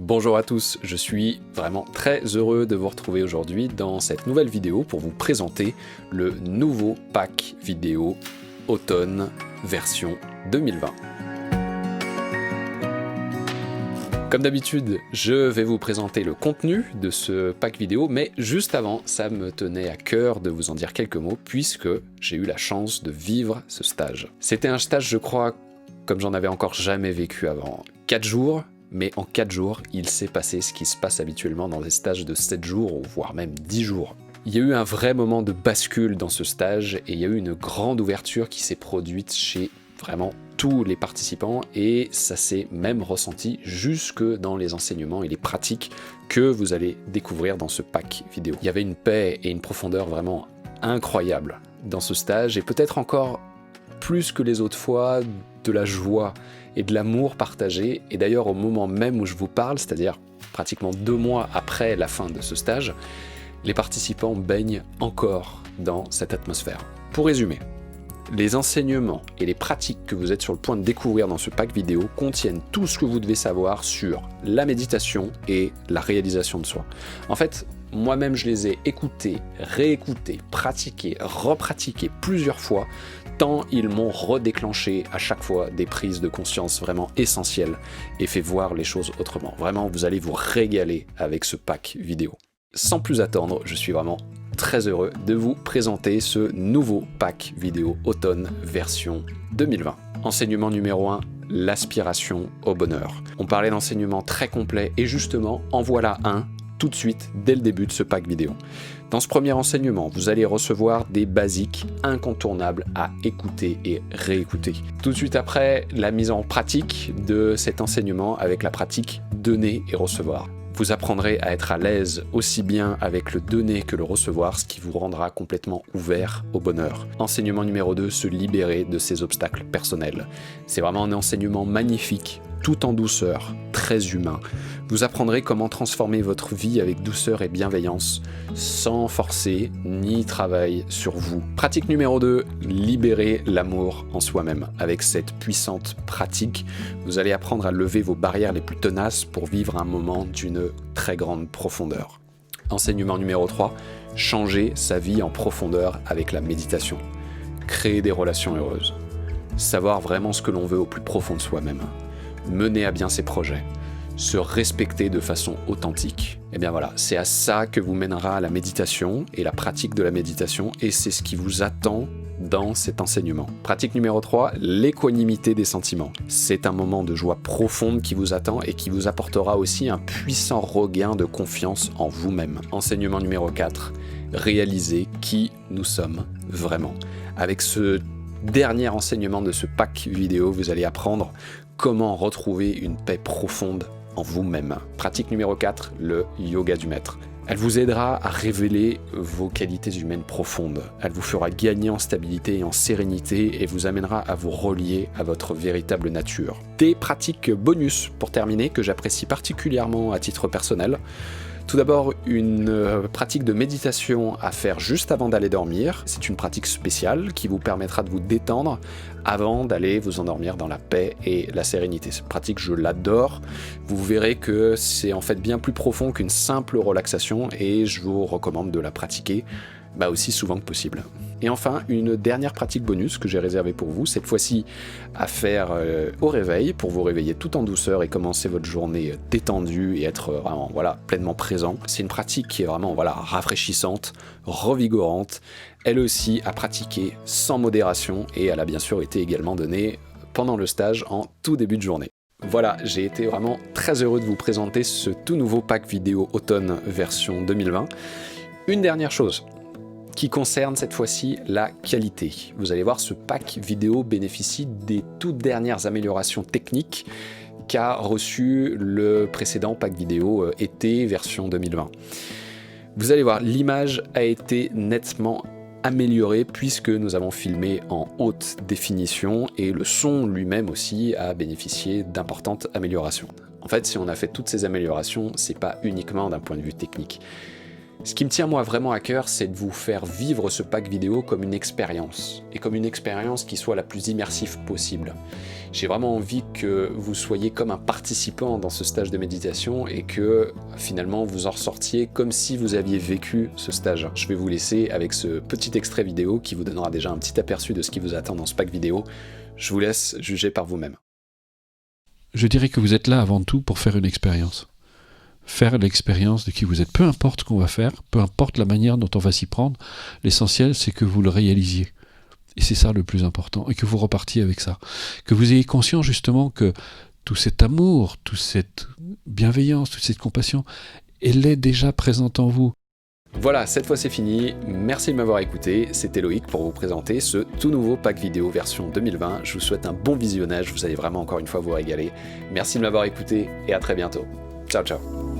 Bonjour à tous, je suis vraiment très heureux de vous retrouver aujourd'hui dans cette nouvelle vidéo pour vous présenter le nouveau pack vidéo automne version 2020. Comme d'habitude, je vais vous présenter le contenu de ce pack vidéo, mais juste avant, ça me tenait à cœur de vous en dire quelques mots puisque j'ai eu la chance de vivre ce stage. C'était un stage, je crois, comme j'en avais encore jamais vécu avant. 4 jours, mais en 4 jours, il s'est passé ce qui se passe habituellement dans des stages de 7 jours, ou voire même 10 jours. Il y a eu un vrai moment de bascule dans ce stage, et il y a eu une grande ouverture qui s'est produite chez vraiment tous les participants, et ça s'est même ressenti jusque dans les enseignements et les pratiques que vous allez découvrir dans ce pack vidéo. Il y avait une paix et une profondeur vraiment incroyables dans ce stage, et peut-être encore plus que les autres fois, de la joie et de l'amour partagé. Et d'ailleurs, au moment même où je vous parle, c'est-à-dire pratiquement 2 mois après la fin de ce stage, les participants baignent encore dans cette atmosphère. Pour résumer, les enseignements et les pratiques que vous êtes sur le point de découvrir dans ce pack vidéo contiennent tout ce que vous devez savoir sur la méditation et la réalisation de soi. En fait, moi-même, je les ai écoutés, réécoutés, pratiqués, repratiqués plusieurs fois, tant ils m'ont redéclenché à chaque fois des prises de conscience vraiment essentielles et fait voir les choses autrement. Vraiment, vous allez vous régaler avec ce pack vidéo. Sans plus attendre, je suis vraiment très heureux de vous présenter ce nouveau pack vidéo automne version 2020. Enseignement numéro 1, l'aspiration au bonheur. On parlait d'enseignement très complet et justement, en voilà un tout de suite dès le début de ce pack vidéo. Dans ce premier enseignement, vous allez recevoir des basiques incontournables à écouter et réécouter. Tout de suite après, la mise en pratique de cet enseignement avec la pratique donner et recevoir. Vous apprendrez à être à l'aise aussi bien avec le donner que le recevoir, ce qui vous rendra complètement ouvert au bonheur. Enseignement numéro 2, se libérer de ses obstacles personnels. C'est vraiment un enseignement magnifique, tout en douceur, très humain. Vous apprendrez comment transformer votre vie avec douceur et bienveillance, sans forcer ni travail sur vous. Pratique numéro 2, libérer l'amour en soi-même. Avec cette puissante pratique, vous allez apprendre à lever vos barrières les plus tenaces pour vivre un moment d'une très grande profondeur. Enseignement numéro 3, changer sa vie en profondeur avec la méditation. Créer des relations heureuses. Savoir vraiment ce que l'on veut au plus profond de soi-même. Mener à bien ses projets, se respecter de façon authentique. Et bien voilà, c'est à ça que vous mènera la méditation et la pratique de la méditation, et c'est ce qui vous attend dans cet enseignement. Pratique numéro 3, l'équanimité des sentiments. C'est un moment de joie profonde qui vous attend et qui vous apportera aussi un puissant regain de confiance en vous-même. Enseignement numéro 4, réaliser qui nous sommes vraiment. Avec ce dernier enseignement de ce pack vidéo, vous allez apprendre comment retrouver une paix profonde en vous-même. Pratique numéro 4, le yoga du maître. Elle vous aidera à révéler vos qualités humaines profondes. Elle vous fera gagner en stabilité et en sérénité et vous amènera à vous relier à votre véritable nature. Des pratiques bonus pour terminer que j'apprécie particulièrement à titre personnel. Tout d'abord, une pratique de méditation à faire juste avant d'aller dormir. C'est une pratique spéciale qui vous permettra de vous détendre avant d'aller vous endormir dans la paix et la sérénité. Cette pratique, je l'adore. Vous verrez que c'est en fait bien plus profond qu'une simple relaxation et je vous recommande de la pratiquer aussi souvent que possible. Et enfin, une dernière pratique bonus que j'ai réservée pour vous, cette fois-ci à faire au réveil, pour vous réveiller tout en douceur et commencer votre journée détendue et être vraiment pleinement présent. C'est une pratique qui est vraiment rafraîchissante, revigorante, elle aussi à pratiquer sans modération et elle a bien sûr été également donnée pendant le stage en tout début de journée. Voilà, j'ai été vraiment très heureux de vous présenter ce tout nouveau pack vidéo automne version 2020. Une dernière chose qui concerne cette fois-ci la qualité. Vous allez voir, ce pack vidéo bénéficie des toutes dernières améliorations techniques qu'a reçu le précédent pack vidéo été version 2020. Vous allez voir, l'image a été nettement améliorée puisque nous avons filmé en haute définition et le son lui-même aussi a bénéficié d'importantes améliorations. En fait, si on a fait toutes ces améliorations, c'est pas uniquement d'un point de vue technique. Ce qui me tient moi vraiment à cœur, c'est de vous faire vivre ce pack vidéo comme une expérience, et comme une expérience qui soit la plus immersive possible. J'ai vraiment envie que vous soyez comme un participant dans ce stage de méditation et que finalement vous en ressortiez comme si vous aviez vécu ce stage. Je vais vous laisser avec ce petit extrait vidéo qui vous donnera déjà un petit aperçu de ce qui vous attend dans ce pack vidéo. Je vous laisse juger par vous-même. Je dirais que vous êtes là avant tout pour faire une expérience. Faire l'expérience de qui vous êtes. Peu importe ce qu'on va faire, peu importe la manière dont on va s'y prendre, l'essentiel c'est que vous le réalisiez. Et c'est ça le plus important, et que vous repartiez avec ça. Que vous ayez conscience justement que tout cet amour, toute cette bienveillance, toute cette compassion, elle est déjà présente en vous. Voilà, cette fois c'est fini. Merci de m'avoir écouté. C'était Loïc pour vous présenter ce tout nouveau pack vidéo version 2020. Je vous souhaite un bon visionnage. Vous allez vraiment encore une fois vous régaler. Merci de m'avoir écouté et à très bientôt. Ciao, ciao.